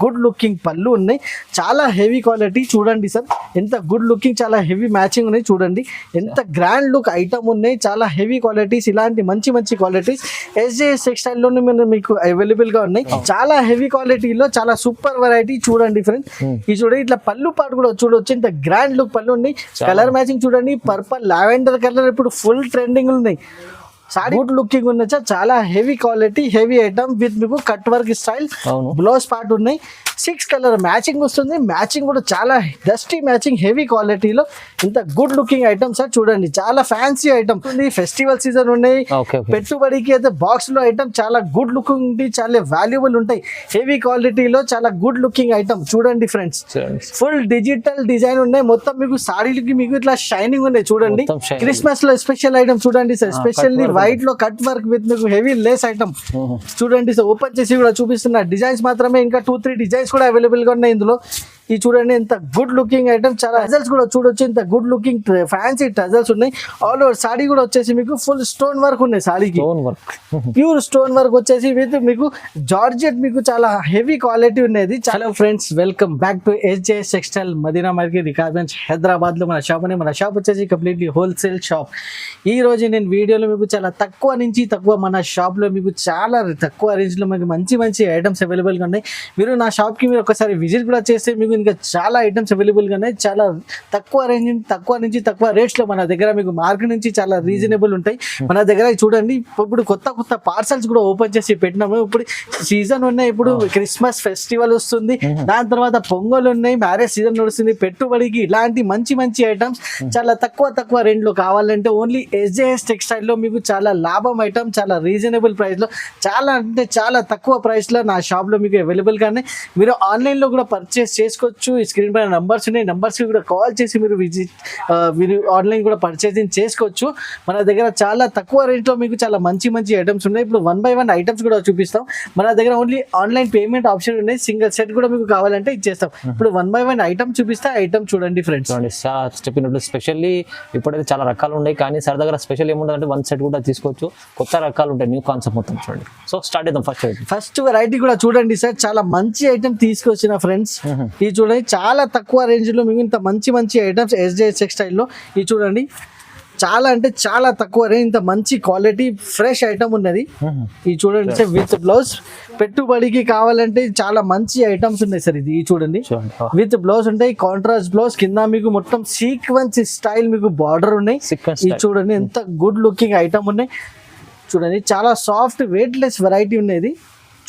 Good looking పళ్ళు ఉన్నాయి, చాలా హెవీ క్వాలిటీ. చూడండి సార్ ఎంత గుడ్ లుకింగ్, చాలా హెవీ మ్యాచింగ్ ఉన్నాయి. చూడండి ఎంత గ్రాండ్ లుక్ ఐటమ్ ఉన్నాయి, చాలా హెవీ క్వాలిటీస్. ఇలాంటి మంచి మంచి క్వాలిటీస్ SJS టెక్స్టైల్ లోనే మీకు అవైలబుల్ గా ఉన్నాయి. చాలా హెవీ క్వాలిటీలో చాలా సూపర్ వెరైటీ. చూడండి ఫ్రెండ్స్, ఈ చూడండి ఇట్లా పళ్ళు పాటు కూడా చూడవచ్చు, ఇంత గ్రాండ్ లుక్ పళ్ళు ఉన్నాయి. కలర్ మ్యాచింగ్ చూడండి, పర్పల్ లావెండర్ కలర్ ఇప్పుడు ఫుల్ ట్రెండింగ్ ఉన్నాయి. సారీ గుడ్ లుకింగ్ ఉన్నాయి సార్, చాలా heavy quality, heavy item with మీకు cut work style blouse part ఉన్నాయి. 6 కలర్ మ్యాచింగ్ వస్తుంది, మ్యాచింగ్ కూడా చాలా డస్టీ మ్యాచింగ్, హెవీ క్వాలిటీలో ఇంత గుడ్ లుకింగ్ ఐటమ్ సార్. చూడండి చాలా ఫ్యాన్సీ ఐటమ్ ఉంది, ఫెస్టివల్ సీజన్ ఉన్నాయి. పెట్టుబడికి అయితే బాక్స్ లో ఐటమ్ చాలా గుడ్ లుకింగ్ ఉంది, చాలా వాల్యుబుల్ ఉంటాయి. హెవీ క్వాలిటీలో చాలా గుడ్ లుకింగ్ ఐటమ్. చూడండి ఫ్రెండ్స్, ఫుల్ డిజిటల్ డిజైన్ ఉన్నాయి. మొత్తం మీకు సారీలకి మీకు ఇట్లా షైనింగ్ ఉన్నాయి. చూడండి క్రిస్మస్ లో స్పెషల్ ఐటమ్ చూడండి సార్, స్పెషల్లీ వైట్ లో కట్ వర్క్ విత్ మీకు హెవీ లేస్ ఐటమ్. చూడండి సార్, ఓపెన్ చేసి కూడా చూపిస్తున్నా. డిజైన్స్ మాత్రమే, ఇంకా 2-3 డిజైన్స్ కూడా అవైలబుల్ గా ఉన్నాయి ఇందులో. ఈ చూడండి ఎంత గుడ్ లుకింగ్ ఐటమ్, చాలా టజల్స్ కూడా చూడొచ్చు, ఇంత గుడ్ లుకింగ్ ఫ్యాన్సీ టజల్స్ ఉన్నాయి. ఆల్ ఓవర్ సాడీ కూడా వచ్చేసి మీకు ఫుల్ స్టోన్ వర్క్ ఉన్నాయి. సాడీకి ప్యూర్ స్టోన్ వర్క్ వచ్చేసి విత్ మీకు జార్జెట్, మీకు చాలా హెవీ క్వాలిటీ ఉన్నది. చాలా friends, welcome back to SJS textile Madina market, Recordganj, Hyderabad లో మన షాప్. మన షాప్ వచ్చేసి కంప్లీట్లీ హోల్సేల్ షాప్. ఈ రోజు నేను వీడియోలో మీకు చాలా తక్కువ నుంచి తక్కువ, మన షాప్ లో మీకు చాలా తక్కువ రేంజ్ లో మీకు మంచి మంచి ఐటమ్స్ అవైలబుల్ గా ఉన్నాయి. మీరు నా షాప్ కి మీరు ఒకసారి విజిట్ కూడా చేస్తే మీకు ఇంకా చాలా ఐటమ్స్ అవైలబుల్ గా ఉన్నాయి. చాలా తక్కువ రేంజ్, తక్కువ నుంచి తక్కువ రేట్స్ లో మన దగ్గర మీకు మార్కెట్ నుంచి చాలా రీజనబుల్ ఉంటాయి. మన దగ్గర చూడండి, ఇప్పుడు కొత్త కొత్త పార్సల్స్ కూడా ఓపెన్ చేసి పెట్టినాము. ఇప్పుడు సీజన్ ఉన్నాయి, ఇప్పుడు క్రిస్మస్ ఫెస్టివల్ వస్తుంది, దాని తర్వాత పొంగల్ ఉన్నాయి, మ్యారేజ్ సీజన్ నడుస్తుంది. పెట్టుబడికి ఇలాంటి మంచి మంచి ఐటమ్స్ చాలా తక్కువ రేంజ్ లో కావాలంటే ఓన్లీ SJS టెక్స్టైల్ లో మీకు చాలా లాభం ఐటమ్, చాలా రీజనబుల్ ప్రైస్ లో, చాలా అంటే చాలా తక్కువ ప్రైస్ లో నా షాప్ లో మీకు అవైలబుల్ గానే. మీరు ఆన్లైన్ లో కూడా పర్చేస్ చేసుకోవచ్చు. ఈ స్క్రీన్ పైన నంబర్స్ ఉన్నాయి, నంబర్స్ కి కూడా కాల్ చేసి మీరు ఆన్లైన్ కూడా పర్చేసింగ్ చేసుకోవచ్చు. మన దగ్గర చాలా తక్కువ రేట్ లో మీకు చాలా మంచి మంచి ఐటమ్స్ ఉన్నాయి. ఇప్పుడు 1 by 1 ఐటమ్స్ కూడా చూపిస్తాం. మన దగ్గర ఓన్లీ ఆన్లైన్ పేమెంట్ ఆప్షన్ ఉన్నాయి. సింగిల్ సెట్ కూడా మీకు కావాలంటే ఇచ్చేస్తాం. ఇప్పుడు 1 by 1 ఐటమ్ చూపిస్తే ఐటమ్ చూడండి ఫ్రెండ్స్. చెప్పినట్టు స్పెషల్లీ ఇప్పుడైతే చాలా రకాలు ఉన్నాయి, కానీ సార్ దగ్గర స్పెషల్ ఏముంటుందంటే 1 సెట్ కూడా తీసుకోవచ్చు. కొత్త రకాలు ఉంటాయి, న్యూ కాన్సెప్ట్ మొత్తం చూడండి. సో స్టార్ట్ చేద్దాం. ఫస్ట్ వెరైటీ కూడా చూడండి సార్, చాలా మంచి ఐటమ్ తీసుకొచ్చిన ఫ్రెండ్స్. ఇది చూడండి చాలా తక్కువ రేంజ్ లో మీకు ఇంత మంచి మంచి ఐటమ్స్ SJS టెక్స్టైల్ లో. ఇది చూడండి చాలా అంటే చాలా తక్కువ రేంజ్, ఇంత మంచి క్వాలిటీ ఫ్రెష్ ఐటమ్ ఉన్నది. ఇది చూడండి సార్, విత్ బ్లౌజ్. పెట్టుబడికి కావాలంటే చాలా మంచి ఐటమ్స్ ఉన్నాయి సార్. ఇది చూడండి విత్ బ్లౌజ్ ఉంటాయి, కాంట్రాస్ట్ బ్లౌజ్, కింద మీకు మొత్తం సీక్వెన్స్ స్టైల్ మీకు బార్డర్ ఉన్నాయి. ఇది చూడండి ఎంత గుడ్ లుకింగ్ ఐటమ్ ఉన్నాయి. చూడండి చాలా సాఫ్ట్ వెయిట్ లెస్ వెరైటీ ఉన్నది.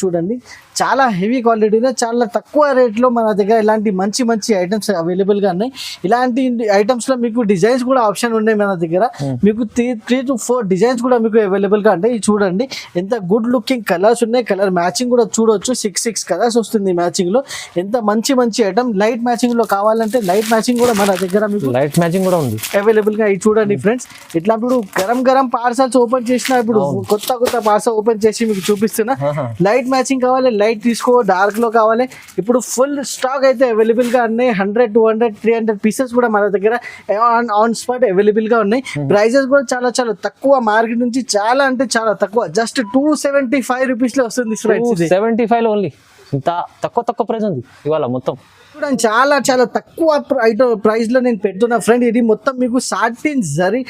చూడండి చాలా హెవీ క్వాలిటీలో, చాలా తక్కువ రేట్లో మన దగ్గర ఇలాంటి మంచి మంచి ఐటమ్స్ అవైలబుల్ గా ఉన్నాయి. ఇలాంటి ఐటమ్స్ లో మీకు డిజైన్స్ కూడా ఆప్షన్ ఉన్నాయి మన దగ్గర. మీకు 3 to 4 డిజైన్స్ కూడా మీకు అవైలబుల్ గా ఉంటాయి. చూడండి ఎంత గుడ్ లుకింగ్ కలర్స్ ఉన్నాయి, కలర్ మ్యాచింగ్ కూడా చూడవచ్చు. 6 కలర్స్ వస్తుంది మ్యాచింగ్ లో. ఎంత మంచి మంచి ఐటమ్. లైట్ మ్యాచింగ్ లో కావాలంటే లైట్ మ్యాచింగ్ కూడా మన దగ్గర మీకు లైట్ మ్యాచింగ్ కూడా ఉంది అవైలబుల్ గా. ఇది చూడండి ఫ్రెండ్స్, ఇట్లా ఇప్పుడు గరం పార్సల్స్ ఓపెన్ చేసిన, ఇప్పుడు కొత్త పార్సల్ ఓపెన్ చేసి మీకు చూపిస్తున్నా. లైట్ మ్యాచింగ్ కావాలి, లైట్ తీసుకో, డార్క్ లో కావాలి. ఇప్పుడు ఫుల్ స్టాక్ అయితే అవైలబుల్ గా ఉన్నాయి. 100, 200, 300 పీసెస్ కూడా మన దగ్గర ఆన్ స్పాట్ అవైలబుల్ గా ఉన్నాయి. ప్రైజెస్ కూడా చాలా చాలా తక్కువ, మార్కెట్ నుంచి చాలా అంటే చాలా తక్కువ. జస్ట్ 275 రూపీస్ లో వస్తుంది. 275 లో ఓన్లీ ఇంత తక్కువ ప్రైస్ ఉంది ఇవాళ మొత్తం. చాలా చాలా తక్కువ ప్రైస్ లో నేను పెడుతున్నా ఫ్రెండ్. ఇది మొత్తం మీకు సాటిన్ జరీ,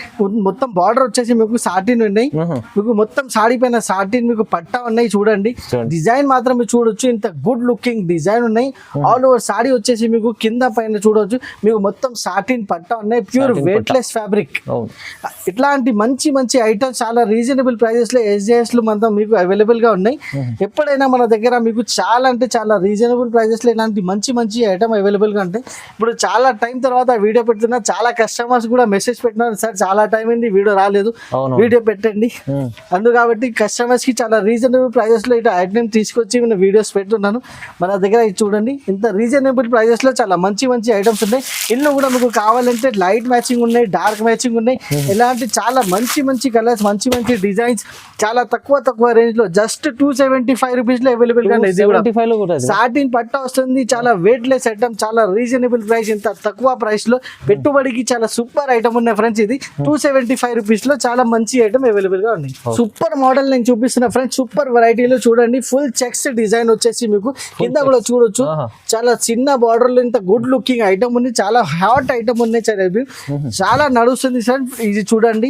మొత్తం బార్డర్ వచ్చేసి మీకు సాటిన్ ఉన్నాయి. మీకు మొత్తం సాడీ పైన సాటిన్ మీకు పట్టా ఉన్నాయి. చూడండి డిజైన్ మాత్రం మీరు చూడొచ్చు, ఇంత గుడ్ లుకింగ్ డిజైన్ ఉన్నాయి. ఆల్ ఓవర్ సాడీ వచ్చేసి మీకు కింద పైన చూడొచ్చు, మీకు మొత్తం సాటిన్ పట్టా ఉన్నాయి. Pure weight less fabric. ఇట్లాంటి మంచి మంచి ఐటమ్స్ చాలా రీజనబుల్ ప్రైజెస్ లో SJS లో మొత్తం మీకు అవైలబుల్ గా ఉన్నాయి. ఎప్పుడైనా మన దగ్గర మీకు చాలా అంటే చాలా రీజనబుల్ ప్రైజెస్ లో ఇలాంటి మంచి మంచి ఐటమ్ అవైలబుల్ గా ఉంటాయి. ఇప్పుడు చాలా టైం తర్వాత వీడియో పెడుతున్నా, చాలా కస్టమర్స్ కూడా మెసేజ్ పెట్టినారు, సార్ చాలా టైం అయింది వీడియో రాలేదు, వీడియో పెట్టండి. అందు కాబట్టి కస్టమర్స్ కి చాలా రీజనబుల్ ప్రైజెస్ లో ఇట్లా ఐటమ్ తీసుకొచ్చి నేను వీడియోస్ పెడుతున్నాను. మన దగ్గర ఇది చూడండి, ఇంత రీజనబుల్ ప్రైజెస్ లో చాలా మంచి మంచి ఐటమ్స్ ఉన్నాయి. ఇందులో కూడా మీకు కావాలంటే లైట్ మ్యాచింగ్ ఉన్నాయి, డార్క్ మ్యాచింగ్ ఉన్నాయి. ఇలాంటి చాలా మంచి మంచి కలర్స్, మంచి మంచి డిజైన్స్ చాలా తక్కువ రేంజ్ లో జస్ట్ 275 రూపీస్ లో అవైలబుల్ గా. 275 లో కూడా సాటిన్ పట్ట వస్తుంది, చాలా వెయిట్ లెస్ ఐటమ్, చాలా రీజనబుల్ ప్రైస్, ఇంత తక్కువ ప్రైస్ లో పెట్టుబడికి చాలా సూపర్ ఐటమ్ ఉన్నాయి ఫ్రెండ్స్. ఇది 275 రూపీస్ లో చాలా మంచి ఐటమ్ అవైలబుల్ గా ఉంది. సూపర్ మోడల్ నేను చూపిస్తున్నా ఫ్రెండ్స్, సూపర్ వెరైటీలో చూడండి. ఫుల్ చెక్స్ డిజైన్ వచ్చేసి మీకు కింద కూడా చూడొచ్చు, చాలా చిన్న బార్డర్ లో ఇంత గుడ్ లుకింగ్ ఐటమ్ ఉంది, చాలా హాట్ ఐటమ్ ఉన్నాయి, చాలా నడుస్తుంది సార్. ఇది చూడండి,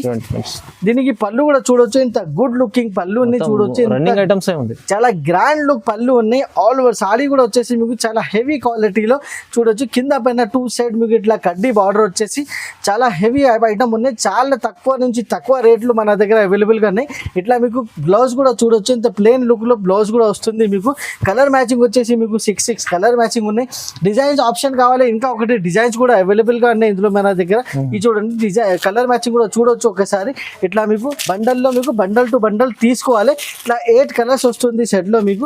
దీనికి పళ్ళు కూడా చూడొచ్చు, ఇంత గుడ్ లుకింగ్ పళ్ళు ఉన్నాయి చూడొచ్చు, రన్నింగ్ ఐటమ్స్ ఉంది, చాలా గ్రాండ్ లుక్ పళ్ళు ఉన్నాయి. ఆల్ ఓవర్ సారీ కూడా వచ్చేసి మీకు చాలా హెవీ క్వాలిటీలో చూడొచ్చు, కింద పైన 2 సైడ్ మీకు ఇట్లా కడ్డీ బార్డర్ వచ్చేసి చాలా హెవీ ఐటమ్ ఉన్నాయి. చాలా తక్కువ నుంచి తక్కువ రేట్లు మన దగ్గర అవైలబుల్ గా ఉన్నాయి. ఇట్లా మీకు బ్లౌజ్ కూడా చూడొచ్చు, ఇంత ప్లెయిన్ లుక్ లో బ్లౌజ్ కూడా వస్తుంది మీకు. కలర్ మ్యాచింగ్ వచ్చేసి మీకు 6 కలర్ మ్యాచింగ్ ఉన్నాయి. డిజైన్స్ ఆప్షన్ కావాలి, ఇంకా ఒకటి డిజైన్స్ కూడా అవైలబుల్ గా ఉన్నాయి ఇందులో మన దగ్గర. ఇది చూడండి, డిజైన్ కలర్ మ్యాచింగ్ కూడా చూడొచ్చు ఒకసారి. ఇట్లా మీకు బండల్లో మీకు బండల్ టు బండల్ తీసుకోవాలి, ఇట్లా 8 కలర్స్ వస్తుంది సెట్ లో మీకు.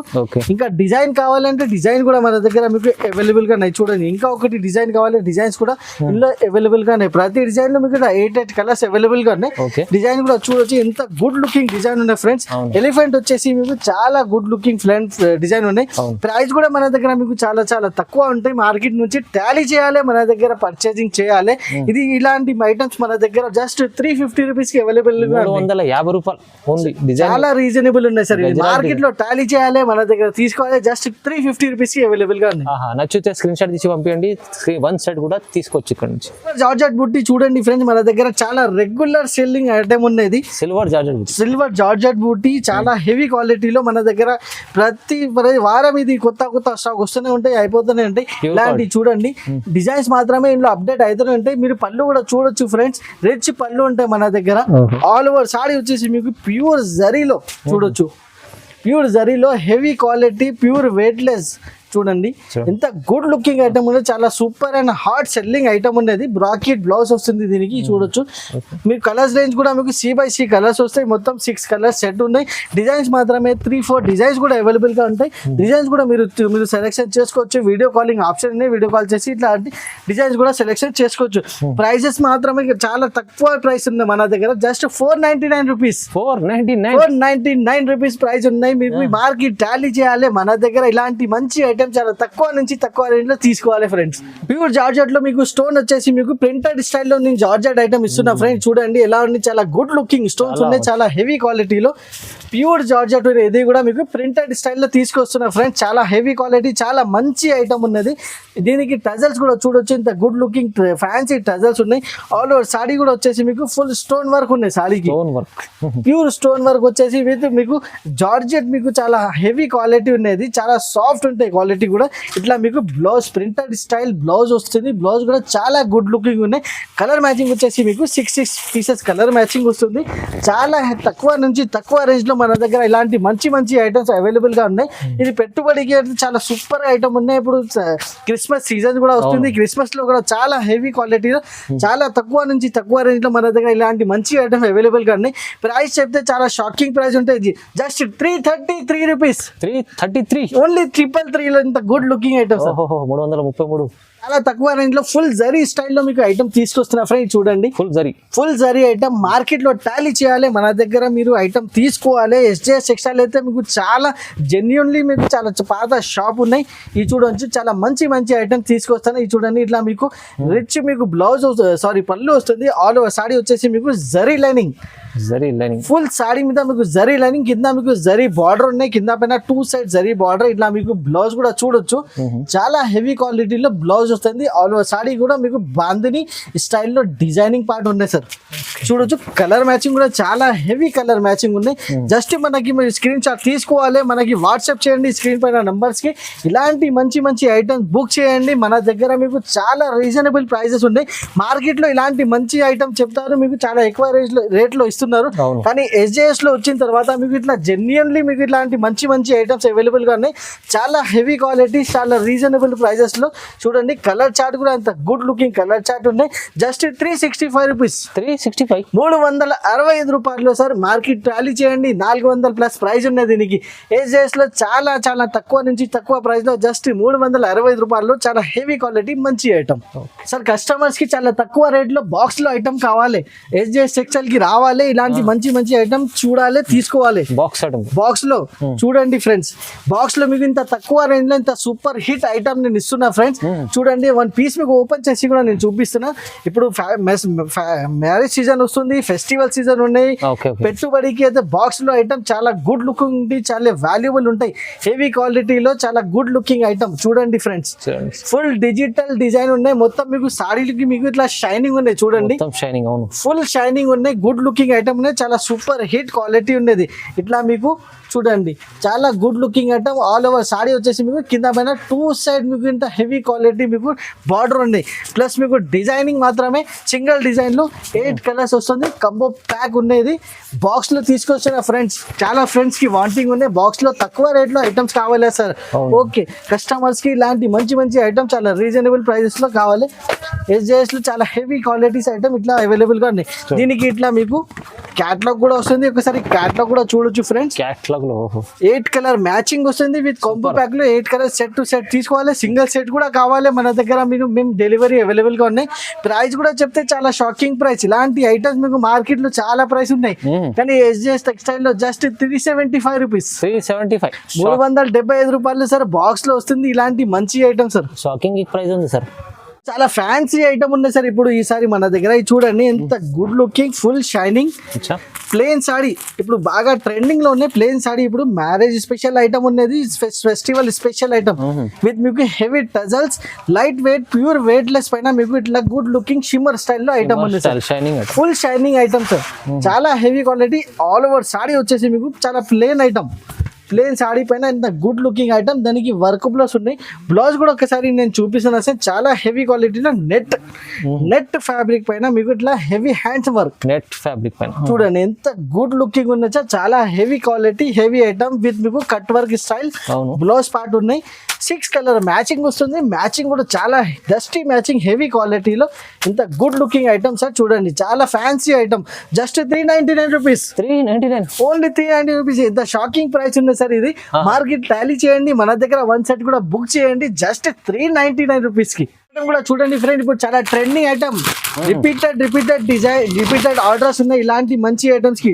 ఇంకా డిజైన్ కావాలంటే డిజైన్ కూడా మన దగ్గర మీకు అవైలబుల్ గా ఉన్నాయి చూడండి. ఇంకా ఒకటి డిజైన్ కావాలి, డిజైన్స్ కూడా ఇందులో అవైలబుల్ గా ఉన్నాయి. ప్రతి డిజైన్ లో మీకు 8 కలర్స్ అవైలబుల్ గా ఉన్నాయి. డిజైన్ కూడా చూడొచ్చు, ఎంత గుడ్ లుకింగ్ డిజైన్ ఉన్నాయి ఫ్రెండ్స్. ఎలిఫెంట్ వచ్చేసి మీకు చాలా గుడ్ లుకింగ్ ఫ్రెండ్స్ డిజైన్ ఉన్నాయి. ప్రైస్ కూడా మన దగ్గర మీకు చాలా చాలా తక్కువ ఉంటాయి. మార్కెట్ నుంచి టాలీ చేయాలి, మన దగ్గర పర్చేసింగ్ చేయాలి. ఇది ఇలాంటి ఐటమ్స్ మన దగ్గర జస్ట్ 350 రూపీస్ కి అవైలబుల్ గా 350 రూపాయలు ఓన్లీ. చాలా రీజనబుల్ ఉన్నాయి సార్. మార్కెట్ లో టాలీ చేయాలి, మన దగ్గర తీసుకోవాలి, జస్ట్ 350 రూపీస్ కి అవైలబుల్ గా ఉన్నాయి. నచ్చితే స్క్రీన్ షాట్ తీసి పంపించండి, 1 సెట్ కూడా తీసుకోవచ్చు ఇక్కడ నుంచి. జార్జెట్ బుట్టి చూడండి ఫ్రెండ్స్, మన దగ్గర చాలా రెగ్యులర్ సెల్లింగ్ ఐటమ్ ఉన్నది. సిల్వర్ జార్జెట్ బుట్టి చాలా హెవీ క్వాలిటీలో మన దగ్గర ప్రతి వారం ఇది కొత్త స్టాక్ వస్తూనే ఉంటాయి, అయిపోతూనే ఉంటాయి. ఇలాంటి చూడండి డిజైన్స్ మాత్రమే ఇందులో అప్డేట్ అవుతూనే ఉంటాయి. మీరు పళ్ళు కూడా చూడొచ్చు ఫ్రెండ్స్, రిచ్ పళ్ళు ఉంటాయి మన దగ్గర. ఆల్ ఓవర్ సారీ వచ్చేసి మీకు ప్యూర్ జరీలో చూడొచ్చు, ప్యూర్ జరీలో హెవీ క్వాలిటీ, ప్యూర్ వెయిట్లెస్ చూడండి. ఎంత గుడ్ లుకింగ్ ఐటమ్ ఉంది, చాలా super and hot selling item ఉన్నది. బ్రాకెట్ బ్లౌజ్ వస్తుంది దీనికి చూడొచ్చు. మీకు కలర్స్ రేంజ్ కూడా మీకు C/C కలర్స్ వస్తాయి, మొత్తం 6 కలర్స్ సెట్ ఉన్నాయి. డిజైన్స్ మాత్రమే 3-4 డిజైన్స్ కూడా అవైలబుల్ గా ఉంటాయి. డిజైన్స్ కూడా మీరు సెలెక్షన్ చేసుకోవచ్చు. వీడియో కాలింగ్ ఆప్షన్ ఉన్నాయి, వీడియో కాల్ చేసి ఇట్లాంటి డిజైన్స్ కూడా సెలెక్షన్ చేసుకోవచ్చు. ప్రైజెస్ మాత్రమే చాలా తక్కువ ప్రైస్ ఉంది మన దగ్గర, జస్ట్ 499 రూపీస్. 499 రూపీస్ ప్రైస్ ఉన్నాయి. మీరు మార్కెట్ టాలీ చేయాలి, మన దగ్గర ఇలాంటి మంచి ఐటమ్ చాలా తక్కువ నుంచి తక్కువ రేంజ్ లో తీసుకోవాలి ఫ్రెండ్స్. ప్యూర్ జార్జెట్ లో మీకు స్టోన్ వచ్చేసి మీకు ప్రింటెడ్ స్టైల్లో నేను జార్జెట్ ఐటమ్ ఇస్తున్నా ఫ్రెండ్స్. చూడండి ఎలా ఉంది, చాలా గుడ్ లుకింగ్ స్టోన్స్ ఉన్నాయి, చాలా హెవీ క్వాలిటీలో ప్యూర్ జార్జెట్. ఇది కూడా మీకు ప్రింటెడ్ స్టైల్లో తీసుకొస్తున్నా ఫ్రెండ్స్, చాలా హెవీ క్వాలిటీ, చాలా మంచి ఐటమ్ ఉన్నది. దీనికి టజల్స్ కూడా చూడొచ్చు, ఇంత గుడ్ లుకింగ్ ఫ్యాన్సీ టజల్స్ ఉన్నాయి. ఆల్ ఓవర్ సారీ కూడా వచ్చేసి మీకు ఫుల్ స్టోన్ వర్క్ ఉన్నాయి సారీకి, ప్యూర్ స్టోన్ వర్క్ వచ్చేసి విత్ మీకు జార్జెట్, మీకు చాలా హెవీ క్వాలిటీ ఉన్నది, చాలా సాఫ్ట్ ఉంటాయి క్వాలిటీ కూడా. ఇట్లా మీకు బ్లౌజ్ ప్రింటెడ్ స్టైల్ బ్లౌజ్ వస్తుంది, బ్లౌజ్ కూడా చాలా గుడ్ లుకింగ్ ఉన్నాయి. కలర్ మ్యాచింగ్ వచ్చేసి మీకు 6 పీసెస్ కలర్ మ్యాచింగ్ వస్తుంది. చాలా తక్కువ నుంచి తక్కువ రేంజ్ లో మన దగ్గర ఇలాంటి మంచి మంచి ఐటమ్స్ అవైలబుల్ గా ఉన్నాయి. ఇది పెట్టుబడికి చాలా సూపర్ ఐటమ్ ఉన్నాయి. ఇప్పుడు క్రిస్మస్ సీజన్ కూడా వస్తుంది, క్రిస్మస్ లో కూడా చాలా హెవీ క్వాలిటీలో చాలా తక్కువ నుంచి తక్కువ రేంజ్ లో మన దగ్గర ఇలాంటి మంచి ఐటమ్స్ అవైలబుల్ గా ఉన్నాయి. ప్రైస్ చెప్తే చాలా షాకింగ్ ప్రైస్ ఉంటుంది, జస్ట్ 333 రూపీస్. 333 ఓన్లీ 333 లో ఇంత గుడ్ లుకింగ్ ఐటమ్స్. 333 చాలా తక్కువ రేంజ్ లో ఫుల్ జరీ స్టైల్లో మీకు ఐటమ్ తీసుకొస్తున్నా ఫ్రెండ్. చూడండి ఫుల్ జరీ ఐటమ్ మార్కెట్ లో టాలీ చేయాలి, మన దగ్గర మీరు ఐటమ్ తీసుకోవాలి. SJS టెక్స్టైల్ అయితే మీకు చాలా జెన్యున్లీ మీకు చాలా పాత షాప్ ఉన్నాయి. ఇది చూడవచ్చు, చాలా మంచి మంచి ఐటమ్ తీసుకొస్తాను. ఇది చూడండి, ఇట్లా మీకు రిచ్ మీకు బ్లౌజ్ పళ్ళు వస్తుంది. ఆల్ ఓవర్ సారీ వచ్చేసి మీకు జరీ లైనింగ్, ఫుల్ సారీ మీద మీకు జరీ లైనింగ్, కింద మీకు జరీ బార్డర్ ఉన్నాయి, కింద పైన 2 సైడ్ జరీ బార్డర్. ఇట్లా మీకు బ్లౌజ్ కూడా చూడొచ్చు, చాలా హెవీ క్వాలిటీలో బ్లౌజ్ వస్తుంది. ఆల్ ఓవర్ సారీ కూడా మీకు బాందిని స్టైల్లో డిజైనింగ్ పార్ట్ ఉన్నాయి సార్. చూడొచ్చు కలర్ మ్యాచింగ్ కూడా చాలా హెవీ కలర్ మ్యాచింగ్ ఉన్నాయి. జస్ట్ మనకి మీరు స్క్రీన్ షాట్ తీసుకోవాలి, మనకి వాట్సాప్ చేయండి స్క్రీన్ పైన నంబర్స్ కి. ఇలాంటి మంచి మంచి ఐటమ్స్ బుక్ చేయండి, మన దగ్గర మీకు చాలా రీజనబుల్ ప్రైసెస్ ఉన్నాయి. మార్కెట్ లో ఇలాంటి మంచి ఐటమ్ చెప్తారు, మీకు చాలా ఎక్కువ రేట్ లో ఇస్తున్నారు. కానీ SJS లో వచ్చిన తర్వాత మీకు ఇట్లా జెన్యున్లీ మీకు ఇట్లాంటి మంచి మంచి ఐటమ్స్ అవైలబుల్ గా ఉన్నాయి. చాలా హెవీ క్వాలిటీ, చాలా రీజనబుల్ ప్రైసెస్ లో. చూడండి కలర్ చార్ట్ కూడా అంత గుడ్ లుకింగ్ కలర్ చార్ట్ ఉన్నాయి. జస్ట్ 365 రూపీస్, 365 రూపాయలు సార్. మార్కెట్ టాలీ చేయండి, 400 ప్లస్ ప్రైస్ ఉన్నది దీనికి. SJS లో చాలా చాలా తక్కువ నుంచి తక్కువ ప్రైస్ లో జస్ట్ 365 రూపాయలు చాలా హెవీ క్వాలిటీ మంచి ఐటమ్ సార్. కస్టమర్స్ కి చాలా తక్కువ రేట్ లో బాక్స్ లో ఐటమ్ కావాలి, SJS టెక్స్టైల్ కి రావాలి. ఇలాంటి మంచి మంచి ఐటమ్ చూడాలి, తీసుకోవాలి. బాక్స్ ఐటమ్ బాక్స్ లో చూడండి ఫ్రెండ్స్, బాక్స్ లో మీకు ఇంత తక్కువ రేంజ్ లో ఇంత సూపర్ హిట్ ఐటమ్ నేను ఇస్తున్నా ఫ్రెండ్స్. చూడండి వన్ పీస్ మీకు ఓపెన్ చేసి కూడా నేను చూపిస్తున్నా. ఇప్పుడు మ్యారేజ్ సీజన్ వస్తుంది, ఫెస్టివల్ సీజన్ ఉన్నాయి, పెట్టుబడికి అయితే బాక్స్ లో ఐటమ్ చాలా గుడ్ లుకింగ్ ఉంది, చాలా వాల్యుబుల్ ఉంటాయి, హెవీ క్వాలిటీలో చాలా గుడ్ లుకింగ్ ఐటమ్. చూడండి ఫ్రెండ్స్, ఫుల్ డిజిటల్ డిజైన్ ఉన్నాయి, మొత్తం మీకు సాడీలకి మీకు ఇట్లా షైనింగ్ ఉన్నాయి. చూడండి షైనింగ్, అవును ఫుల్ షైనింగ్ ఉన్నాయి, గుడ్ లుకింగ్ ఐటమ్ ఉన్నాయి, చాలా సూపర్ హిట్ క్వాలిటీ ఉన్నది. ఇట్లా మీకు చూడండి చాలా good looking item. All over sari వచ్చేసి మీకు కింద పైన టూ సైడ్ మీకు ఇంత హెవీ క్వాలిటీ మీకు బార్డర్ ఉంది, ప్లస్ మీకు డిజైనింగ్ మాత్రమే సింగిల్ డిజైన్ లో 8 కలర్స్ వస్తుంది. కంబో ప్యాక్ ఉండేది బాక్స్ లో తీసుకొచ్చిన ఫ్రెండ్స్, చాలా ఫ్రెండ్స్ కి వాంటింగ్ ఉన్నాయి, బాక్స్ లో తక్కువ రేట్ లో ఐటమ్స్ కావాలి సార్. ఓకే, కస్టమర్స్ కి ఇలాంటి మంచి మంచి ఐటమ్ చాలా రీజనబుల్ ప్రైజెస్ లో కావాలి. SJS లో చాలా హెవీ క్వాలిటీస్ ఐటమ్ ఇట్లా అవైలబుల్ గా ఉన్నాయి. దీనికి ఇట్లా మీకు క్యాట్లాగ్ కూడా వస్తుంది, ఒకసారి క్యాట్లాగ్ కూడా చూడొచ్చు ఫ్రెండ్స్. క్యాట్లాగ్ లో 8 కలర్ మ్యాచింగ్ వస్తుంది విత్ కాంబో ప్యాక్ లో 8 కలర్ సెట్ టు సెట్ తీసుకోవాలి. సింగిల్ సెట్ కూడా కావాలి మన దగ్గర, మేము డెలివరీ అవైలబుల్ గా ఉన్నాయి. ప్రైస్ కూడా చెప్తే చాలా షాకింగ్ ప్రైస్. ఇలాంటి ఐటమ్స్ మీకు మార్కెట్ లో చాలా ప్రైస్ ఉన్నాయి, కానీ SJS టెక్స్టైల్ లో జస్ట్ 375 రూపీస్, 375 రూపాయలు సార్ బాక్స్ లో వస్తుంది. ఇలాంటి మంచి ఐటమ్ సార్, షాకింగ్ ప్రైస్ ఉంది సార్, చాలా ఫ్యాన్సీ ఐటమ్ ఉంది సార్ ఇప్పుడు ఈసారి మన దగ్గర. చూడండి ఎంత good looking, full shining plain sari. ఇప్పుడు బాగా ట్రెండింగ్ లో ఉన్నాయి ప్లేన్ సాడీ. ఇప్పుడు మ్యారేజ్ స్పెషల్ ఐటమ్ ఉన్నది, ఫెస్టివల్ స్పెషల్ ఐటమ్ విత్ మీకు heavy tassels, light weight, pure weightless పైన మీకు ఇట్లా గుడ్ లుకింగ్ షిమ్మర్ స్టైల్ లో ఐటమ్ ఉంది sir. Full shining item sir, చాలా heavy quality. All over sari వచ్చేసి మీకు చాలా ప్లేన్ ఐటమ్, ప్లేన్ సాడీ పైన ఇంత గుడ్ లుకింగ్ ఐటమ్. దానికి వర్క్ బ్లౌజ్ ఉన్నాయి. బ్లౌజ్ కూడా ఒకసారి నేను చూపిస్తున్నా సార్, చాలా హెవీ క్వాలిటీలో నెట్ ఫ్యాబ్రిక్ పైన మీకు ఇట్లా heavy hands work, net fabric పైన చూడండి ఎంత గుడ్ లుకింగ్ ఉంది సార్. చాలా heavy quality, heavy item with మీకు cut work style blouse part ఉన్నాయి. 6 కలర్ మ్యాచింగ్ వస్తుంది, మ్యాచింగ్ కూడా చాలా డస్టీ మ్యాచింగ్, హెవీ క్వాలిటీలో ఇంత గుడ్ లుకింగ్ ఐటమ్ సార్. చూడండి చాలా fancy item, just 399 rupees, 399 only 390 rupees. ఎంత షాకింగ్ ప్రైస్ ఉంది సార్ ఇది. మార్కెట్ టాలీ చేయండి, మన దగ్గర 1 సెట్ కూడా బుక్ చేయండి జస్ట్ 399 రూపీస్ కి. కూడా చూడండి ఫ్రెండ్, ఇప్పుడు చాలా trending item, repeated design, repeated orders ఉన్నాయి ఇలాంటి మంచి ఐటమ్స్ కి.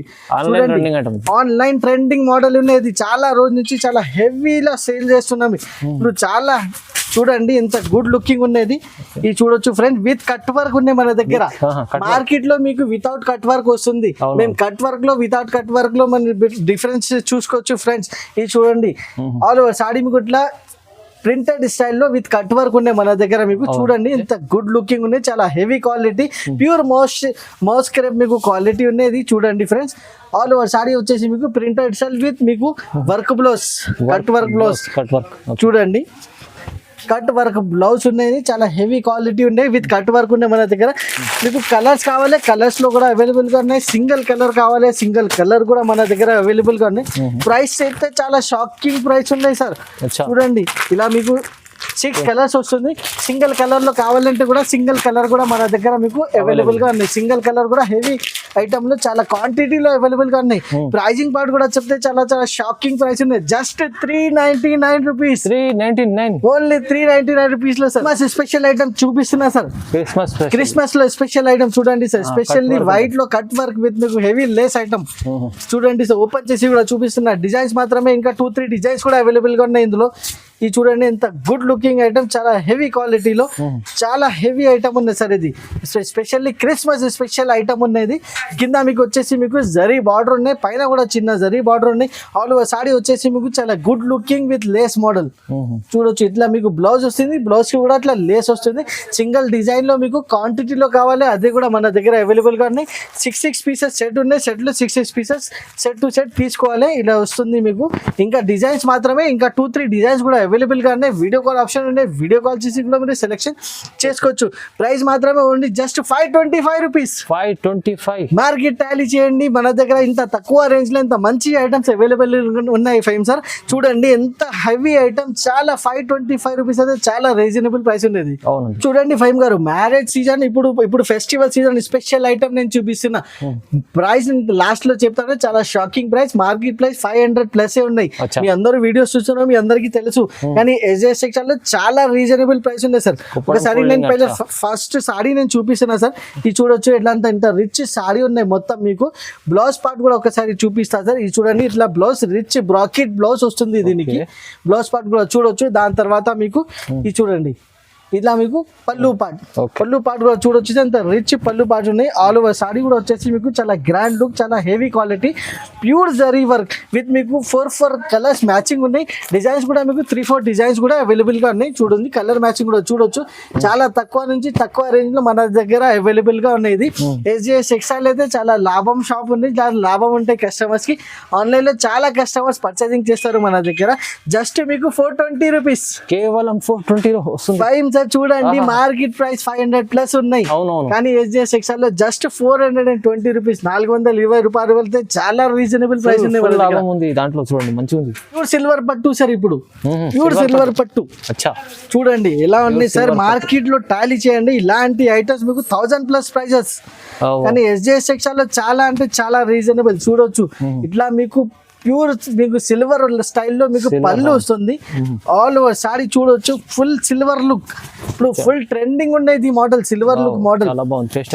ఆన్లైన్ ట్రెండింగ్ మోడల్ ఉన్నది, చాలా రోజు నుంచి చాలా హెవీలో సేల్ చేస్తున్నాం ఇప్పుడు. చాలా చూడండి ఎంత గుడ్ లుకింగ్ ఉన్నది. ఇది చూడొచ్చు ఫ్రెండ్, విత్ కట్ వర్క్ ఉన్నాయి మన దగ్గర. మార్కెట్ లో మీకు వితౌట్ కట్ వర్క్ వస్తుంది, మేము కట్ వర్క్ లో వితౌట్ కట్ వర్క్ లో మన డిఫరెన్స్ చూసుకోవచ్చు ఫ్రెండ్స్. ఇది చూడండి ఆల్ ఓవర్ సాడీ మీకు ఇట్లా ప్రింటెడ్ స్టైల్లో విత్ కట్ వర్క్ ఉన్నాయి మన దగ్గర. మీకు చూడండి ఎంత గుడ్ లుకింగ్ ఉన్నాయి, చాలా heavy quality, pure moss crepe మీకు క్వాలిటీ ఉన్నది. చూడండి ఫ్రెండ్స్, ఆల్ ఓవర్ సాడీ వచ్చేసి మీకు ప్రింటెడ్ స్టైల్ విత్ మీకు work blouse, cut work blouse. చూడండి కట్ వర్క్ బ్లౌజ్ ఉన్నాయి, చాలా హెవీ క్వాలిటీ ఉన్నాయి విత్ కట్ వర్క్ ఉన్నాయి మన దగ్గర. మీకు కలర్స్ కావాలి, కలర్స్ లో కూడా అవైలబుల్ గా ఉన్నాయి. సింగిల్ కలర్ కావాలి, సింగిల్ కలర్ కూడా మన దగ్గర అవైలబుల్ గా ఉన్నాయి. ప్రైస్ అయితే చాలా షాకింగ్ ప్రైస్ ఉన్నాయి సార్. చూడండి ఇలా మీకు 6 కలర్స్ వస్తుంది. సింగిల్ కలర్ లో కావాలంటే కూడా సింగిల్ కలర్ కూడా మన దగ్గర మీకు అవైలబుల్ గా ఉన్నాయి. సింగిల్ కలర్ కూడా హెవీ ఐటమ్ లో చాలా క్వాంటిటీలో అవైలబుల్ గా ఉన్నాయి. ప్రైజింగ్ పార్ట్ కూడా చెప్తే చాలా చాలా షాకింగ్ ప్రైస్ ఉన్నాయి. జస్ట్ 399 రూపీస్, 399 ఓన్లీ 399 రూపీస్ లో సార్. స్పెషల్ ఐటమ్ చూపిస్తున్నా సార్, క్రిస్మస్ లో స్పెషల్ ఐటమ్ చూడండి సార్. స్పెషల్లీ వైట్ లో కట్ వర్క్ విత్ మీకు హెవీ లేస్ ఐటమ్ చూడండి సార్. ఓపెన్ చేసి కూడా చూపిస్తున్నా. డిజైన్స్ మాత్రమే, ఇంకా 2-3 డిజైన్స్ కూడా అవైలబుల్ గా ఉన్నాయి ఇందులో. ఇది చూడండి ఎంత గుడ్ లుకింగ్ ఐటమ్, చాలా హెవీ క్వాలిటీలో చాలా హెవీ ఐటమ్ ఉంది సార్. ఇది స్పెషల్లీ క్రిస్మస్ స్పెషల్ ఐటమ్ ఉన్నది. కింద మీకు వచ్చేసి మీకు జరీ బార్డర్ ఉన్నాయి, పైన కూడా చిన్న జరీ బార్డర్ ఉన్నాయి. ఆల్ ఓవర్ సాడీ వచ్చేసి మీకు చాలా good looking with lace model చూడొచ్చు. ఇట్లా మీకు బ్లౌజ్ వస్తుంది, బ్లౌజ్ కి కూడా ఇట్లా లేస్ వస్తుంది. సింగిల్ డిజైన్ లో మీకు క్వాంటిటీలో కావాలి, అది కూడా మన దగ్గర అవైలబుల్ గా ఉన్నాయి. 6 పీసెస్ సెట్ ఉన్నాయి, సెట్ లో 6 పీసెస్ సెట్ టు సెట్ తీసుకోవాలి. ఇలా వస్తుంది మీకు. ఇంకా డిజైన్స్ మాత్రమే, ఇంకా 2-3 డిజైన్స్ కూడా అవైలబుల్ గా ఉన్నాయి. వీడియో కాల్ ఆప్షన్ ఉన్నాయి, వీడియో కాల్ చేసి కూడా మీరు సెలెక్షన్ చేసుకోవచ్చు. ప్రైస్ మాత్రమే only just 525 rupees, 525. Market Tally చేయండి, మన దగ్గర ఇంత తక్కువ రేంజ్ లో ఇంత మంచి ఐటమ్స్ అవైలబుల్ ఉన్నాయి ఫైమ్ సార్. చూడండి ఎంత హెవీ ఐటమ్, చాలా 525 రూపీస్ అయితే చాలా రీజనబుల్ ప్రైస్ ఉండేది. చూడండి ఫైమ్ గారు, మ్యారేజ్ సీజన్, ఇప్పుడు ఫెస్టివల్ సీజన్ స్పెషల్ ఐటమ్ నేను చూపిస్తున్నా. ప్రైస్ లాస్ట్ లో చెప్తాను, చాలా shocking price. Market price 500 plus ఉన్నాయి. మీ అందరూ వీడియోస్ చూస్తున్నారు, మీ అందరికీ తెలుసు. కానీ ఎస్జే సెక్షన్ లో చాలా రీజనబుల్ ప్రైస్ ఉంది సార్. ఒకసారి నేను పైన ఫస్ట్ సారీ నేను చూపిస్తున్నా సార్, ఇది చూడొచ్చు ఎట్లా ఇంత రిచ్ సారీ ఉన్నాయి మొత్తం. మీకు బ్లౌజ్ పార్ట్ కూడా ఒకసారి చూపిస్తా సార్, ఇది చూడండి ఇట్లా బ్లౌజ్ రిచ్ బ్రాకెట్ బ్లౌజ్ వస్తుంది దీనికి. బ్లౌజ్ పార్ట్ కూడా చూడొచ్చు. దాని తర్వాత మీకు ఇది చూడండి ఇట్లా మీకు పళ్ళు పార్ట్ కూడా చూడొచ్చు. అంత రిచ్ పళ్ళు పార్ట్ ఉన్నాయి. ఆల్ ఓవర్ సారీ కూడా వచ్చేసి మీకు చాలా గ్రాండ్ లుక్, చాలా heavy quality, pure zari work with మీకు 4 కలర్స్ మ్యాచింగ్ ఉన్నాయి. డిజైన్స్ కూడా మీకు 3-4 డిజైన్స్ కూడా అవైలబుల్ గా ఉన్నాయి. చూడండి కలర్ మ్యాచింగ్ కూడా చూడొచ్చు. చాలా తక్కువ నుంచి తక్కువ రేంజ్ లో మన దగ్గర అవైలబుల్ గా ఉన్నాయి. ఇది ఎస్జేఎస్ టెక్స్టైల్ అయితే చాలా లాభం షాప్ ఉంది. దాని లాభం ఉంటాయి కస్టమర్స్ కి. ఆన్లైన్ లో చాలా కస్టమర్స్ పర్చేసింగ్ చేస్తారు మన దగ్గర. జస్ట్ మీకు 420 రూపీస్, కేవలం 420 వస్తుంది. చూడండి మార్కెట్ ప్రైస్ 500 ప్లస్ ఉన్నాయి. కానీ ఎస్జేఎస్ టెక్స్టైల్ లో జస్ట్ 420 రూపీస్, 420 రూపాయలు వెళ్తే చాలా రీజనబుల్ ప్రైస్ ఉంది. దాంట్లో చూడండి మంచిగా ఉంది. ప్యూర్ సిల్వర్ పట్టు సార్, ఇప్పుడు ప్యూర్ సిల్వర్ పట్టు చూడండి ఎలా ఉంది సార్. మార్కెట్ లో టాలీ చేయండి, ఇలాంటి ఐటమ్స్ మీకు 1000 ప్లస్ ప్రైజెస్. కానీ ఎస్జేఎస్ టెక్స్టైల్ లో చాలా అంటే చాలా రీజనబుల్. చూడొచ్చు ఇట్లా మీకు ప్యూర్ మీకు సిల్వర్ స్టైల్లో మీకు పళ్ళు వస్తుంది. ఆల్ ఓవర్ సారీ చూడొచ్చు, ఫుల్ సిల్వర్ లుక్. ఇప్పుడు ఫుల్ ట్రెండింగ్ ఉండేది ఈ మోడల్, సిల్వర్ లుక్ మోడల్.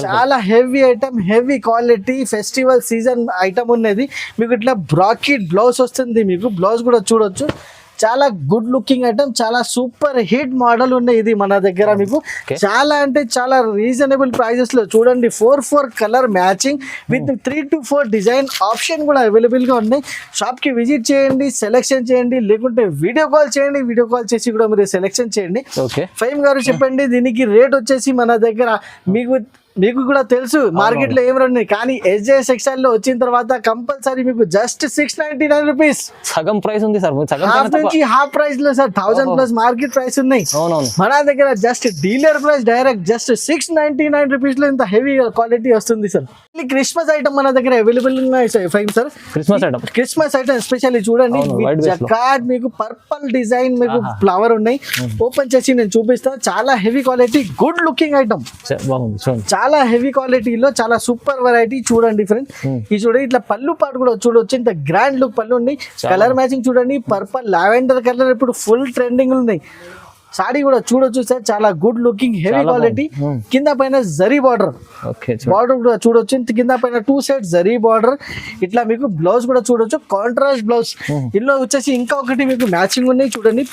చాలా heavy item, heavy quality, festival season item ఉన్నది. మీకు ఇట్లా బ్రాకెట్ బ్లౌజ్ వస్తుంది. మీకు బ్లౌజ్ కూడా చూడొచ్చు, చాలా గుడ్ లుకింగ్ ఐటమ్, చాలా సూపర్ హిట్ మోడల్ ఉన్నాయి. ఇది మన దగ్గర మీకు చాలా అంటే చాలా రీజనబుల్ ప్రైజెస్ లో. చూడండి 4 colour matching with 3 to 4 design option కూడా అవైలబుల్ గా ఉన్నాయి. షాప్ కి విజిట్ చేయండి, సెలెక్షన్ చేయండి, లేకుంటే వీడియో కాల్ చేయండి. వీడియో కాల్ చేసి కూడా మీరు సెలెక్షన్ చేయండి. ఫైమ్ గారు చెప్పండి దీనికి రేట్ వచ్చేసి మన దగ్గర మీకు కూడా తెలుసు మార్కెట్ లో ఏం రండి, కానీ ఎస్జేఎస్ టెక్స్టైల్ లో వచ్చిన తర్వాత కంపల్సరీ మీకు జస్ట్ 699 రూపీస్. సగం ప్రైస్ ఉంది సార్, హాఫ్ ప్రైస్ లో సార్ 1000 ప్లస్ మార్కెట్ ప్రైస్ ఉన్నాయి. మన దగ్గర just dealer price direct just 699 rupees లో ఇంత హెవీ క్వాలిటీ వస్తుంది సార్. క్రిస్మస్ ఐటమ్ మన దగ్గర అవైలబుల్ ఉన్నాయి సార్. క్రిస్మస్ ఐటమ్ ఎస్పెషల్లీ చూడండి జకార్డ్ మీకు పర్పల్ డిజైన్ మీకు ఫ్లవర్ ఉన్నాయి. ఓపెన్ చేసి నేను చూపిస్తాను. చాలా heavy quality, good looking item, చాలా హెవీ క్వాలిటీలో చాలా సూపర్ వెరైటీ. చూడండి ఫ్రెండ్, ఇది చూడండి ఇట్లా పళ్ళు పాటు కూడా చూడవచ్చు, ఇంత గ్రాండ్ లుక్ పళ్ళు ఉన్నాయి. కలర్ మ్యాచింగ్ చూడండి, పర్పల్ లావెండర్ కలర్ ఇప్పుడు ఫుల్ ట్రెండింగ్ ఉన్నాయి. సారీ కూడా చూడొచ్చు సార్, చాలా గుడ్ లుకింగ్, హెవీ క్వాలిటీ. కింద పైన జరీ బార్డర్ కూడా చూడొచ్చు, కింద పైన 2 సైడ్ జరీ బార్డర్. ఇట్లా మీకు బ్లౌజ్ కూడా చూడొచ్చు, కాంట్రాస్ట్ బ్లౌజ్. ఇందులో వచ్చేసి ఇంకా ఒకటి మీకు మ్యాచింగ్ ఉన్నాయి. చూడండి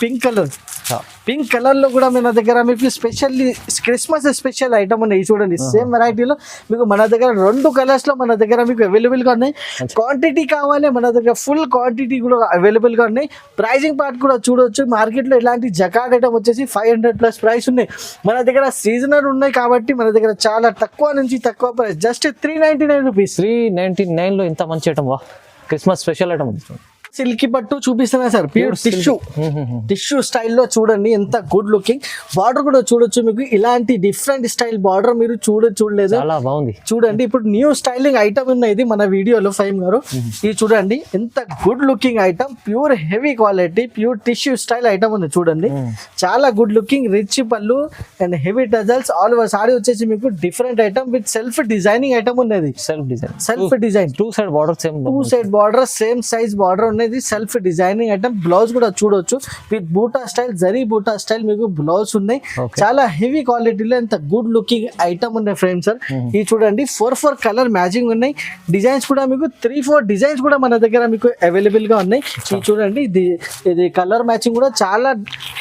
పింక్ కలర్ లో కూడా మన దగ్గర మీకు స్పెషల్లీ క్రిస్మస్ స్పెషల్ ఐటమ్ ఉన్నాయి. చూడండి సేమ్ వెరైటీలో మీకు మన దగ్గర 2 కలర్స్ లో మన దగ్గర మీకు అవైలబుల్ గా ఉన్నాయి. క్వాంటిటీ కావాలి మన దగ్గర ఫుల్ క్వాంటిటీ కూడా అవైలబుల్ గా ఉన్నాయి. ప్రైజింగ్ పార్ట్ కూడా చూడొచ్చు. మార్కెట్ లో ఇలాంటి జకార్డ్ ఐటమ్ వచ్చేసి 500 ప్లస్ ప్రైస్ ఉన్నాయి. మన దగ్గర సీజనల్ ఉన్నాయి కాబట్టి మన దగ్గర చాలా తక్కువ నుంచి తక్కువ ప్రైస్, జస్ట్ 399 రూపీస్. 399 లో ఇంత మంచి item, Christmas special item. Silky పట్టు చూపిస్తున్నా సార్, ప్యూర్ టిష్యూ స్టైల్లో చూడండి ఎంత గుడ్ లుకింగ్. బార్డర్ కూడా చూడొచ్చు, మీకు ఇలాంటి డిఫరెంట్ స్టైల్ బార్డర్ మీరు చూడలేదు, చాలా బాగుంది. చూడండి ఇప్పుడు న్యూ స్టైలింగ్ ఐటమ్ ఉన్నది మన వీడియోలో ఫైమ్ గారు. ఇది చూడండి ఎంత good looking item, pure heavy quality, pure tissue style item ఉంది. చూడండి చాలా గుడ్ లుకింగ్, రిచ్ పళ్ళు and heavy tassels. All over sari వచ్చేసి మీకు different item with self designing item ఉన్నది. Self design 2 side border, 2 side border, same size border ఉన్నది. Self designing item. Blouse కూడా చూడొచ్చు విత్ బూటా స్టైల్, జరీ బూటా స్టైల్ మీకు బ్లౌజ్ ఉన్నాయి. చాలా హెవీ క్వాలిటీలో ఎంత గుడ్ లుకింగ్ ఐటమ్ ఉన్నాయి ఫ్రెండ్స్ సార్. ఇది చూడండి 4 కలర్ మ్యాచింగ్ ఉన్నాయి. డిజైన్స్ కూడా మీకు 3-4 డిజైన్స్ కూడా మన దగ్గర మీకు అవైలబుల్ గా ఉన్నాయి. ఇది చూడండి ఇది కలర్ మ్యాచింగ్ కూడా చాలా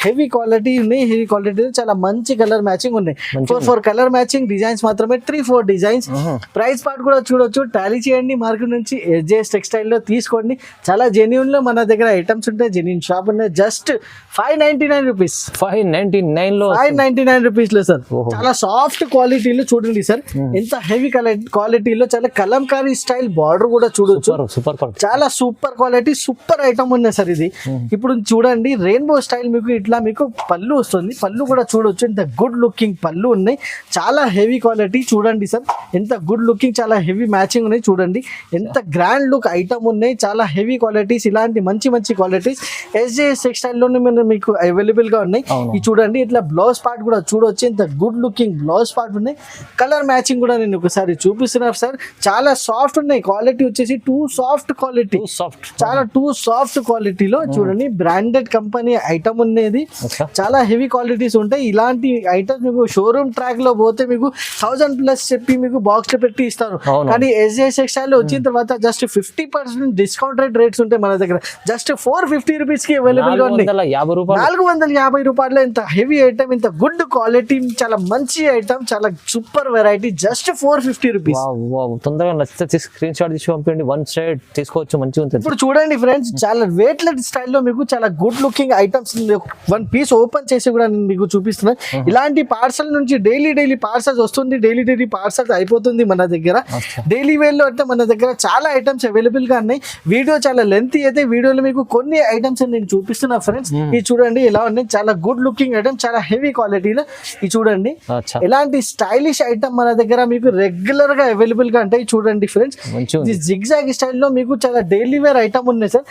హెవీ క్వాలిటీ ఉన్నాయి. హెవీ క్వాలిటీ చాలా మంచి కలర్ మ్యాచింగ్ ఉన్నాయి. 4 కలర్ మ్యాచింగ్ డిజైన్స్ మాత్రమే, 3-4 డిజైన్స్. ప్రైస్ పార్ట్ కూడా చూడొచ్చు, టాలీ చేయండి మార్కెట్ నుంచి. ఎస్జేఎస్ టెక్స్టైల్ లో తీసుకోండి, చాలా జెన్యూన్ లో మన దగ్గర ఐటమ్స్ ఉంటాయి. జెన్యూన్ షాప్ ఉన్నాయి. Just 599 rupees. 599 రూపీస్ లో సార్. చాలా సాఫ్ట్ క్వాలిటీలో చూడండి సార్, ఎంత హెవీ క్వాలిటీలో చాలా కలంకారీ స్టైల్ బార్డర్ కూడా చూడొచ్చు. చాలా సూపర్ క్వాలిటీ, సూపర్ ఐటమ్ ఉన్నాయి సార్ ఇది. ఇప్పుడు చూడండి రెయిన్బో స్టైల్ మీకు ఇట్లా మీకు పళ్ళు వస్తుంది. పళ్ళు కూడా చూడొచ్చు, ఎంత గుడ్ లుకింగ్ పళ్ళు ఉన్నాయి. చాలా హెవీ క్వాలిటీ చూడండి సార్, ఎంత గుడ్ లుకింగ్, చాలా హెవీ మ్యాచింగ్ ఉన్నాయి. చూడండి ఎంత గ్రాండ్ లుక్ ఐటమ్ ఉన్నాయి. చాలా హెవీ క్వాలిటీ క్వాలిటీస్, ఇలాంటి మంచి మంచి క్వాలిటీస్ ఎస్జేఎస్ టెక్స్టైల్లోనే మీకు అవైలబుల్గా ఉన్నాయి. ఇది చూడండి, ఇట్లా బ్లౌజ్ పార్ట్ కూడా చూడొచ్చు, ఇంత గుడ్ లుకింగ్ బ్లౌజ్ పార్ట్ ఉన్నాయి. కలర్ మ్యాచింగ్ కూడా నేను ఒకసారి చూపిస్తున్నాను సార్. చాలా సాఫ్ట్ ఉన్నాయి, క్వాలిటీ వచ్చేసి టూ సాఫ్ట్ క్వాలిటీ, చాలా టూ సాఫ్ట్ క్వాలిటీలో చూడండి. బ్రాండెడ్ కంపెనీ ఐటమ్ ఉన్నది, చాలా హెవీ క్వాలిటీస్ ఉంటాయి. ఇలాంటి ఐటమ్స్ మీకు షోరూమ్ ట్రాక్ లో పోతే మీకు 1000+ చెప్పి మీకు బాక్స్ లో పెట్టి ఇస్తారు. కానీ ఎస్జేఎస్ టెక్స్టైల్ లో వచ్చిన తర్వాత జస్ట్ 50% డిస్కౌంట్ రేట్స్ ఉంటాయి మన దగ్గర. జస్ట్ 450 రూపీస్ కి అవైలబుల్ గా ఉంది. 450 రూపాయలు ఇంత హెవీ ఐటమ్, ఇంత గుడ్ క్వాలిటీ, చాలా మంచి ఐటమ్, చాలా సూపర్ వెరైటీ, జస్ట్ 450 రూపీస్. తొందరగా నచ్చితే స్క్రీన్ షాట్ తీసి పంపించండి, వన్ సైడ్ తీసుకోవచ్చు, మంచిగా ఉంటుంది. ఇప్పుడు చూడండి ఫ్రెండ్స్, చాలా వెయిట్లెస్ స్టైల్లో మీకు చాలా good looking items one piece open చేసి కూడా నేను మీకు చూపిస్తున్నాను. ఇలాంటి పార్సల్ నుంచి డైలీ పార్సల్స్ వస్తుంది, డైలీ పార్సల్స్ అయిపోతుంది మన దగ్గర. డైలీ వేర్ లో అంటే మన దగ్గర చాలా ఐటమ్స్ అవైలబుల్ గా ఉన్నాయి. వీడియో చాలా లెంత్ అయితే, వీడియోలో మీకు కొన్ని ఐటమ్స్ నేను చూపిస్తున్నా ఫ్రెండ్స్. ఇది చూడండి ఎలా ఉన్నాయి, చాలా గుడ్ లుకింగ్ ఐటమ్, చాలా హెవీ క్వాలిటీలో. ఇది చూడండి ఎలాంటి స్టైలిష్ ఐటమ్ మన దగ్గర మీకు రెగ్యులర్ గా అవైలబుల్ గా ఉంటాయి. చూడండి ఫ్రెండ్స్, ఇది జిగ్జాగ్ స్టైల్లో మీకు చాలా డైలీ వేర్ ఐటమ్ ఉన్నాయి సార్.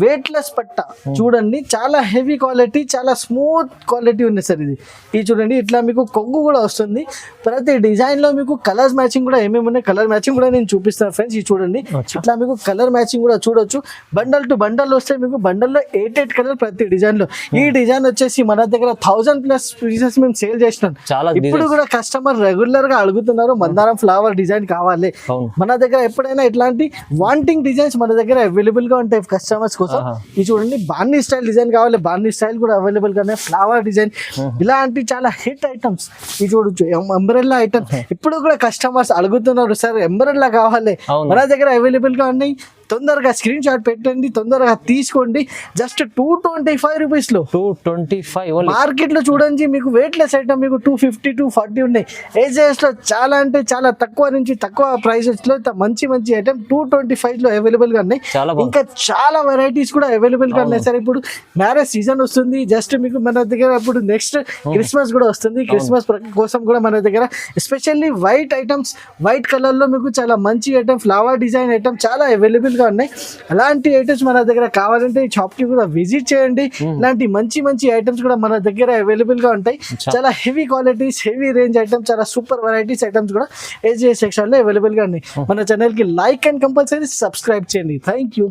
వెయిట్లెస్ పట్ట చూడండి, చాలా హెవీ క్వాలిటీ, చాలా స్మూత్ క్వాలిటీ ఉంది సార్. ఇది చూడండి, ఇట్లా మీకు కొంగు కూడా వస్తుంది. ప్రతి డిజైన్ లో మీకు కలర్స్ మ్యాచింగ్ కూడా ఏమేమి ఉన్నాయి, కలర్ మ్యాచింగ్ కూడా నేను చూపిస్తాను ఫ్రెండ్స్. ఇది చూడండి, ఇట్లా మీకు కలర్ మ్యాచింగ్ కూడా చూడొచ్చు. బండల్ టు బండల్ వస్తే మీకు బండల్లో 8 కలర్ ప్రతి డిజైన్ లో. ఈ డిజైన్ వచ్చేసి మన దగ్గర 1000+ పీసెస్ మేము సేల్ చేసినాం. ఇప్పుడు కూడా కస్టమర్ రెగ్యులర్ గా అడుగుతున్నారు, మందారం ఫ్లవర్ డిజైన్ కావాలి. మన దగ్గర ఎప్పుడైనా ఇట్లాంటి వాంటింగ్ డిజైన్స్ మన దగ్గర అవైలబుల్ గా ఉంటాయి కస్టమర్స్ కోసం. ఇది చూడండి, బార్నీ స్టైల్ డిజైన్ కావాలి, బార్నీ స్టైల్ కూడా అవైలబుల్ గా ఉన్నాయి. ఫ్లవర్ డిజైన్, ఇలాంటి చాలా హిట్ ఐటమ్స్. ఇది చూడొచ్చు, అంబ్రెల్లా ఐటమ్. ఇప్పుడు కూడా కస్టమర్స్ అడుగుతున్నారు, సార్ అంబ్రెల్లా కావాలి, మన దగ్గర అవైలబుల్ గా ఉన్నాయి. తొందరగా స్క్రీన్ షాట్ పెట్టండి, తొందరగా తీసుకోండి. జస్ట్ 225 రూపీస్ లో. 225 మార్కెట్ లో చూడండి, మీకు వెయిట్లెస్ ఐటమ్ మీకు 250 240 ఉన్నాయి. ఏజెస్ లో చాలా అంటే చాలా తక్కువ నుంచి తక్కువ ప్రైసెస్ లో మంచి ఐటమ్ 225 లో అవైలబుల్ గా ఉన్నాయి. ఇంకా చాలా వెరైటీస్ కూడా అవైలబుల్ గా ఉన్నాయి సార్. ఇప్పుడు మ్యారేజ్ సీజన్ వస్తుంది, జస్ట్ మీకు మన దగ్గర ఇప్పుడు నెక్స్ట్ క్రిస్మస్ కూడా వస్తుంది. క్రిస్మస్ కోసం కూడా మన దగ్గర especially white items, white colour లో మీకు చాలా మంచి ఐటమ్, ఫ్లవర్ డిజైన్ ఐటమ్ చాలా అవైలబుల్ గా ఉన్నాయి. అలాంటి ఐటమ్స్ మన దగ్గర కావాలంటే ఈ షాప్ కి కూడా విజిట్ చేయండి. ఇలాంటి మంచి ఐటమ్స్ కూడా మన దగ్గర అవైలబుల్ గా ఉంటాయి. చాలా heavy qualities, heavy range items, చాలా సూపర్ వెరైటీస్ ఐటమ్స్ కూడా ఎస్జేఎస్ సెక్షన్ లో అవైలబుల్ గా ఉన్నాయి. మన ఛానల్ కి లైక్ అండ్ కంపల్సరీ సబ్స్క్రైబ్ చేయండి. Thank you.